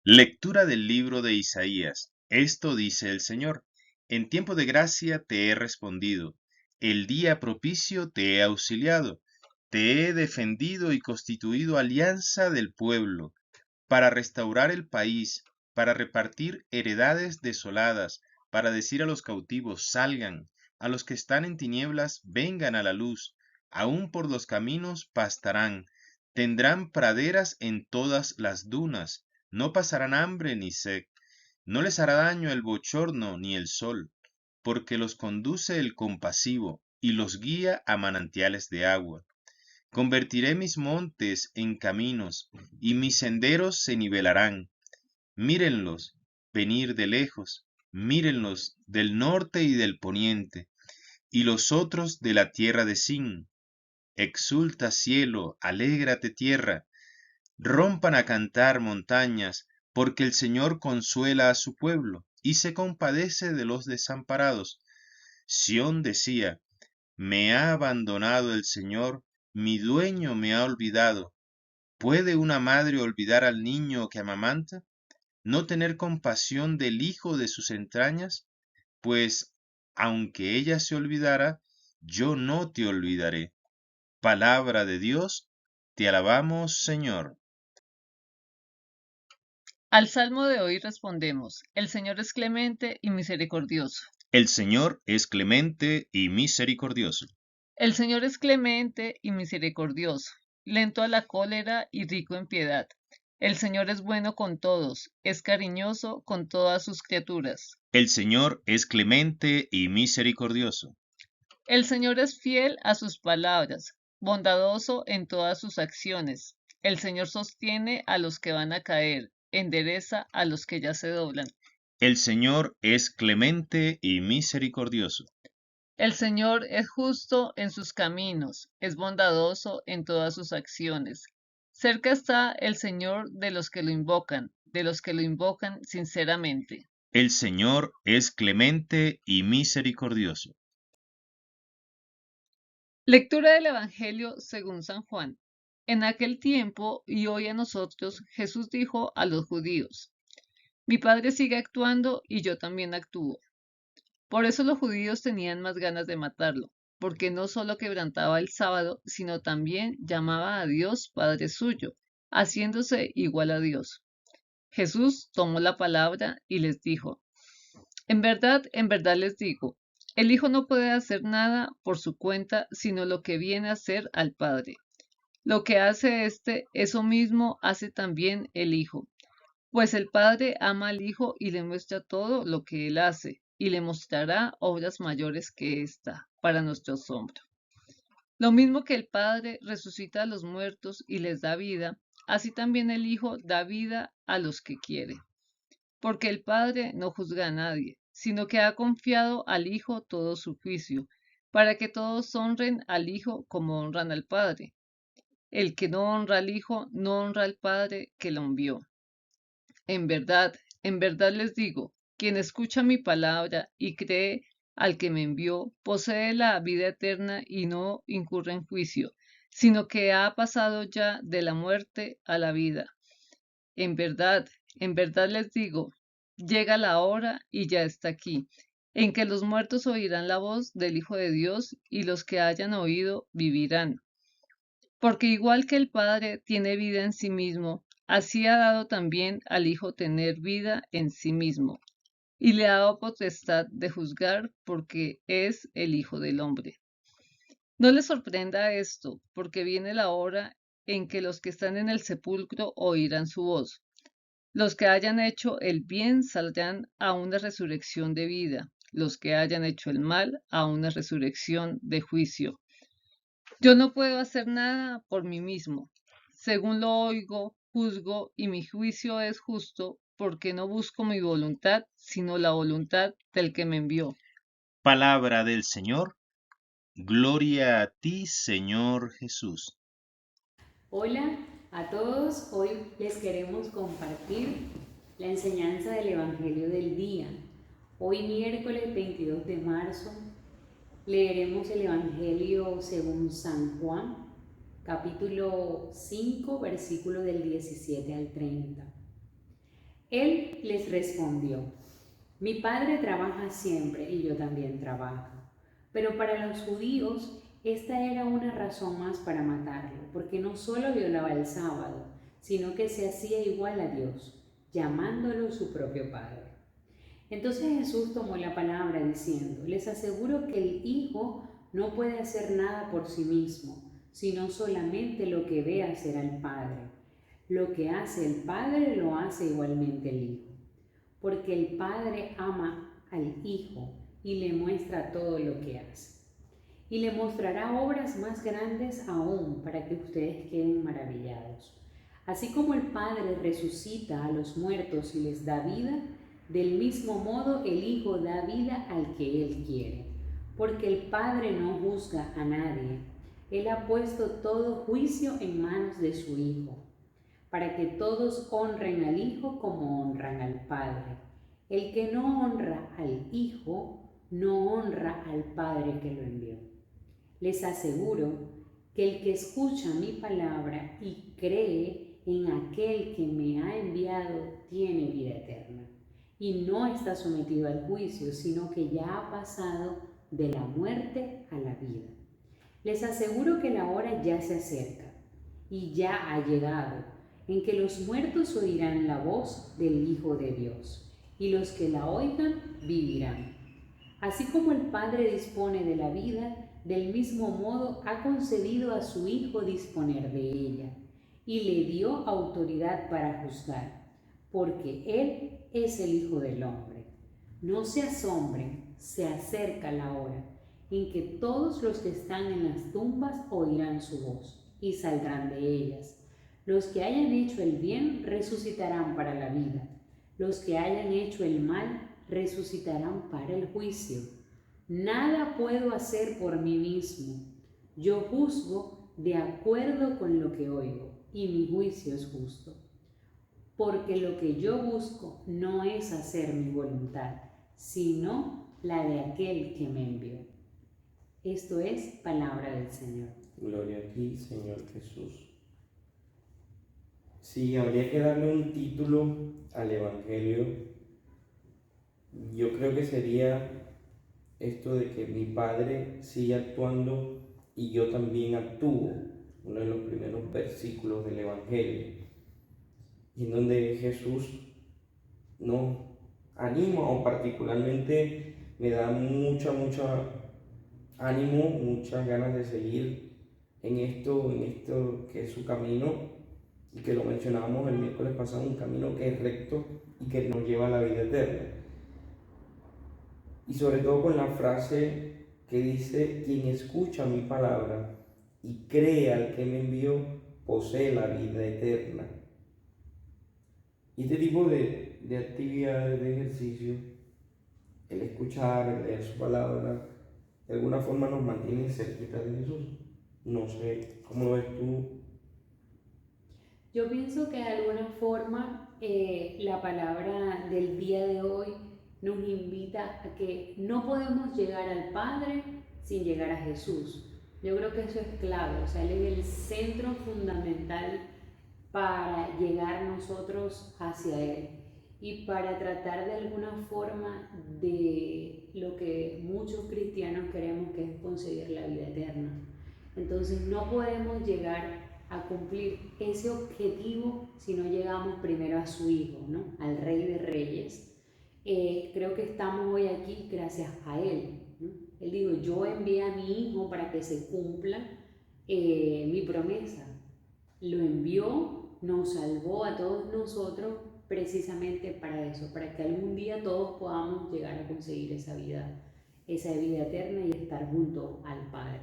Lectura del libro de Isaías. Esto dice el Señor. En tiempo de gracia te he respondido. El día propicio te he auxiliado. Te he defendido y constituido alianza del pueblo, para restaurar el país, para repartir heredades desoladas, para decir a los cautivos, salgan, a los que están en tinieblas, vengan a la luz, aún por los caminos pastarán, tendrán praderas en todas las dunas, no pasarán hambre ni sed, no les hará daño el bochorno ni el sol, porque los conduce el compasivo y los guía a manantiales de agua. Convertiré mis montes en caminos, y mis senderos se nivelarán. Mírenlos venir de lejos, mírenlos del norte y del poniente, y los otros de la tierra de Sin. Exulta cielo, alégrate tierra, rompan a cantar montañas, porque el Señor consuela a su pueblo, y se compadece de los desamparados. Sión decía, me ha abandonado el Señor, mi dueño me ha olvidado. ¿Puede una madre olvidar al niño que amamanta? ¿No tener compasión del hijo de sus entrañas? Pues, aunque ella se olvidara, yo no te olvidaré. Palabra de Dios, te alabamos, Señor. Al salmo de hoy respondemos, el Señor es clemente y misericordioso. El Señor es clemente y misericordioso. El Señor es clemente y misericordioso, lento a la cólera y rico en piedad. El Señor es bueno con todos, es cariñoso con todas sus criaturas. El Señor es clemente y misericordioso. El Señor es fiel a sus palabras, bondadoso en todas sus acciones. El Señor sostiene a los que van a caer, endereza a los que ya se doblan. El Señor es clemente y misericordioso. El Señor es justo en sus caminos, es bondadoso en todas sus acciones. Cerca está el Señor de los que lo invocan sinceramente. El Señor es clemente y misericordioso. Lectura del Evangelio según San Juan. En aquel tiempo y hoy a nosotros, Jesús dijo a los judíos, mi Padre sigue actuando y yo también actúo. Por eso los judíos tenían más ganas de matarlo, porque no solo quebrantaba el sábado, sino también llamaba a Dios Padre suyo, haciéndose igual a Dios. Jesús tomó la palabra y les dijo, en verdad les digo, el Hijo no puede hacer nada por su cuenta, sino lo que viene a hacer al Padre. Lo que hace éste, eso mismo hace también el Hijo. Pues el Padre ama al Hijo y le muestra todo lo que Él hace, y le mostrará obras mayores que esta, para nuestro asombro. Lo mismo que el Padre resucita a los muertos y les da vida, así también el Hijo da vida a los que quiere. Porque el Padre no juzga a nadie, sino que ha confiado al Hijo todo su juicio, para que todos honren al Hijo como honran al Padre. El que no honra al Hijo no honra al Padre que lo envió. En verdad les digo, quien escucha mi palabra y cree al que me envió, posee la vida eterna y no incurre en juicio, sino que ha pasado ya de la muerte a la vida. En verdad les digo, llega la hora y ya está aquí, en que los muertos oirán la voz del Hijo de Dios y los que hayan oído vivirán. Porque igual que el Padre tiene vida en sí mismo, así ha dado también al Hijo tener vida en sí mismo, y le ha dado potestad de juzgar porque es el Hijo del Hombre. No les sorprenda esto, porque viene la hora en que los que están en el sepulcro oirán su voz. Los que hayan hecho el bien saldrán a una resurrección de vida, los que hayan hecho el mal a una resurrección de juicio. Yo no puedo hacer nada por mí mismo. Según lo oigo, juzgo y mi juicio es justo porque no busco mi voluntad, sino la voluntad del que me envió. Palabra del Señor. Gloria a ti, Señor Jesús. Hola a todos, hoy les queremos compartir la enseñanza del Evangelio del día. Hoy miércoles 22 de marzo leeremos el Evangelio según San Juan, capítulo 5, versículo del 17 al 30. Él les respondió: mi padre trabaja siempre y yo también trabajo. Pero para los judíos esta era una razón más para matarlo, porque no solo violaba el sábado, sino que se hacía igual a Dios, llamándolo su propio Padre. Entonces Jesús tomó la palabra diciendo: les aseguro que el Hijo no puede hacer nada por sí mismo, sino solamente lo que ve hacer al Padre. Lo que hace el Padre lo hace igualmente el Hijo, porque el Padre ama al Hijo y le muestra todo lo que hace. Y le mostrará obras más grandes aún para que ustedes queden maravillados. Así como el Padre resucita a los muertos y les da vida, del mismo modo el Hijo da vida al que Él quiere. Porque el Padre no juzga a nadie. Él ha puesto todo juicio en manos de su Hijo, para que todos honren al Hijo como honran al Padre. El que no honra al Hijo, no honra al Padre que lo envió. Les aseguro que el que escucha mi palabra y cree en aquel que me ha enviado tiene vida eterna, y no está sometido al juicio, sino que ya ha pasado de la muerte a la vida. Les aseguro que la hora ya se acerca, y ya ha llegado, en que los muertos oirán la voz del Hijo de Dios, y los que la oigan vivirán. Así como el Padre dispone de la vida, del mismo modo ha concedido a su Hijo disponer de ella, y le dio autoridad para juzgar, porque Él es el Hijo del Hombre. No se asombren, se acerca la hora en que todos los que están en las tumbas oirán su voz y saldrán de ellas. Los que hayan hecho el bien resucitarán para la vida. Los que hayan hecho el mal resucitarán para el juicio. Nada puedo hacer por mí mismo. Yo juzgo de acuerdo con lo que oigo, y mi juicio es justo. Porque lo que yo busco no es hacer mi voluntad, sino la de aquel que me envió. Esto es palabra del Señor. Gloria a ti, Señor Jesús. Si habría que darle un título al Evangelio, yo creo que sería esto de que mi Padre sigue actuando y yo también actúo, uno de los primeros versículos del Evangelio, y en donde Jesús nos anima, o particularmente me da mucha ánimo, muchas ganas de seguir en esto que es su camino, y que lo mencionábamos el miércoles pasado, un camino que es recto y que nos lleva a la vida eterna. Y sobre todo con la frase que dice: quien escucha mi palabra y cree al que me envió, posee la vida eterna. Y este tipo de actividades, de ejercicio, el escuchar, el leer su palabra, de alguna forma nos mantiene cerquita de Jesús. No sé, ¿cómo lo ves tú? Yo pienso que de alguna forma la palabra del día de hoy nos invita a que no podemos llegar al Padre sin llegar a Jesús. Yo creo que eso es clave, o sea, Él es el centro fundamental para llegar nosotros hacia Él y para tratar de alguna forma de lo que muchos cristianos queremos, que es conseguir la vida eterna. Entonces no podemos llegar a cumplir ese objetivo si no llegamos primero a su Hijo, ¿no? Al Rey de Reyes. Creo que estamos hoy aquí gracias a Él, ¿no? Él dijo: yo envié a mi Hijo para que se cumpla mi promesa. Lo envió, nos salvó a todos nosotros precisamente para eso, para que algún día todos podamos llegar a conseguir esa vida eterna y estar junto al Padre.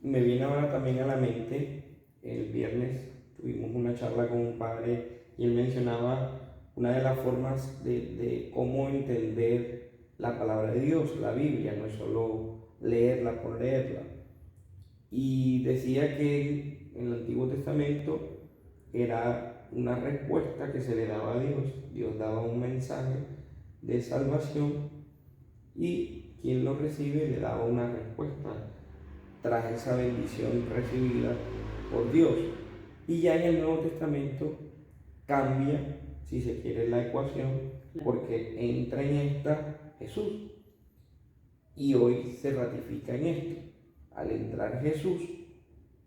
Me viene ahora también a la mente, el viernes tuvimos una charla con un padre y él mencionaba una de las formas de cómo entender la palabra de Dios, la Biblia, no es solo leerla por leerla. Y decía que en el Antiguo Testamento era una respuesta que se le daba a Dios. Dios daba un mensaje de salvación y quien lo recibe le daba una respuesta tras esa bendición recibida por Dios. Y ya en el Nuevo Testamento cambia si se quiere, la ecuación, porque entra en esta Jesús. Y hoy se ratifica en esto. Al entrar Jesús,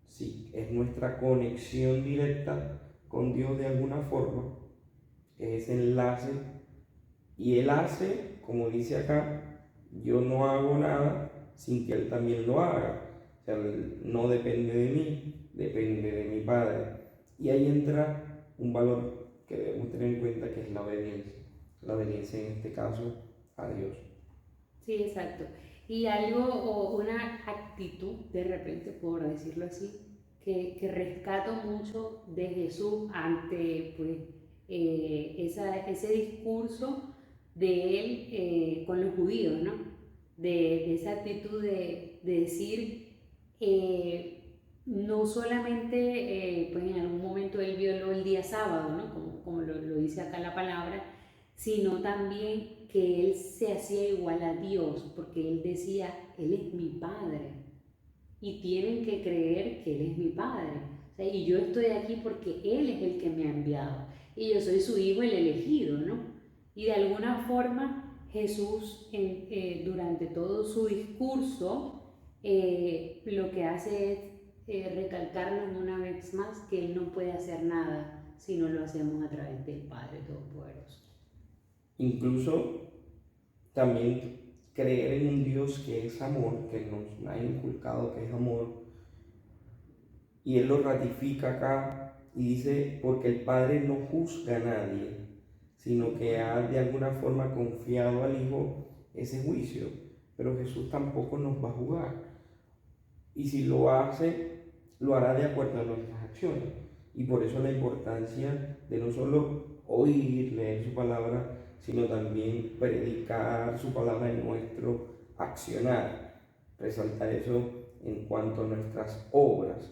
sí, es nuestra conexión directa con Dios de alguna forma, ese enlace, y Él hace, como dice acá, yo no hago nada sin que Él también lo haga. O sea, no depende de mí, depende de mi Padre. Y ahí entra un valor que debemos tener en cuenta, que es la obediencia en este caso a Dios. Sí, exacto. Y algo o una actitud, de repente, por decirlo así, que rescato mucho de Jesús ante pues, ese discurso de él con los judíos, ¿no? De esa actitud de decir, no solamente, pues en algún momento él violó el día sábado, ¿no? Como lo dice acá la palabra, sino también que él se hacía igual a Dios, porque él decía, Él es mi Padre, y tienen que creer que Él es mi Padre. O sea, y yo estoy aquí porque Él es el que me ha enviado, y yo soy su Hijo, el elegido, ¿no? Y de alguna forma Jesús, durante todo su discurso, lo que hace es recalcarnos una vez más que Él no puede hacer nada si no lo hacemos a través del Padre Todopoderoso. Incluso también creer en un Dios que es amor, que nos ha inculcado que es amor, y Él lo ratifica acá y dice, porque el Padre no juzga a nadie, sino que ha de alguna forma confiado al Hijo ese juicio, pero Jesús tampoco nos va a juzgar, y si lo hace, lo hará de acuerdo a nuestras acciones, y por eso la importancia de no solo oír, leer su palabra, sino también predicar su palabra en nuestro accionar, resaltar eso en cuanto a nuestras obras.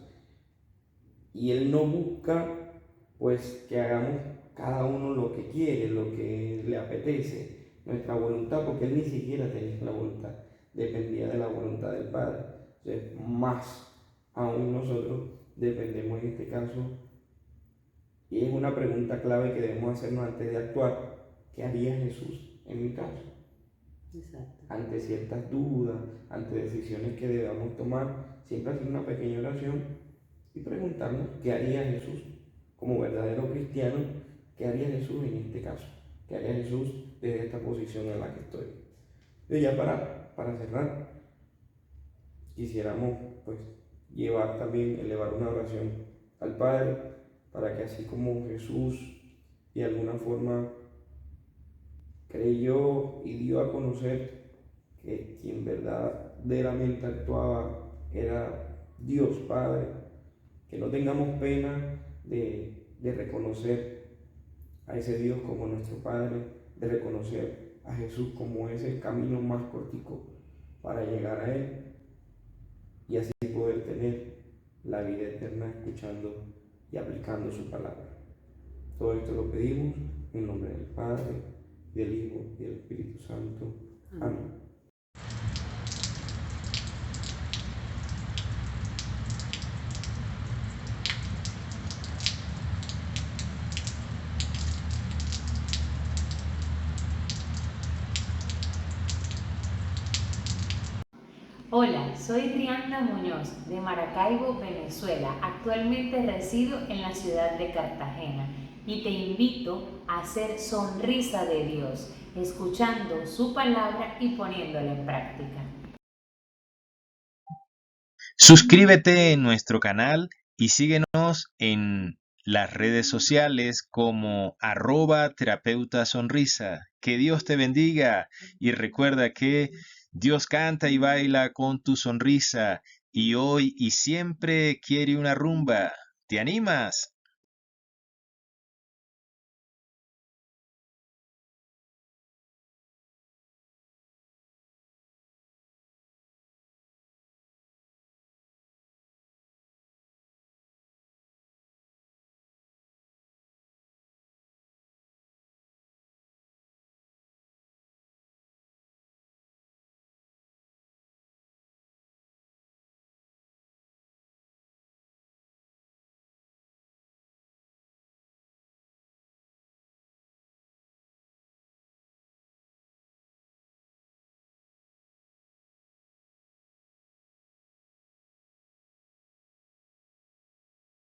Y Él no busca pues que hagamos cada uno lo que quiere, lo que le apetece, nuestra voluntad, porque Él ni siquiera tenía la voluntad, dependía de la voluntad del Padre. Entonces, más aún nosotros dependemos en este caso, y es una pregunta clave que debemos hacernos antes de actuar. ¿Qué haría Jesús en mi caso? Exacto. Ante ciertas dudas, ante decisiones que debamos tomar, siempre hacer una pequeña oración y preguntarnos qué haría Jesús como verdadero cristiano, qué haría Jesús en este caso, qué haría Jesús desde esta posición en la que estoy. Y ya para cerrar, quisiéramos pues elevar una oración al Padre, para que así como Jesús de alguna forma creyó y dio a conocer que quien verdaderamente actuaba era Dios Padre, que no tengamos pena de reconocer a ese Dios como nuestro Padre, de reconocer a Jesús como ese camino más cortico para llegar a Él, y así poder tener la vida eterna escuchando y aplicando su palabra. Todo esto lo pedimos en nombre del Padre, del Hijo y del Espíritu Santo. Amén. Hola, soy Triana Muñoz de Maracaibo, Venezuela. Actualmente resido en la ciudad de Cartagena y te invito a ser sonrisa de Dios, escuchando su palabra y poniéndola en práctica. Suscríbete en nuestro canal y síguenos en las redes sociales como @terapeutasonrisa. Que Dios te bendiga y recuerda que Dios canta y baila con tu sonrisa y hoy y siempre quiere una rumba. ¿Te animas?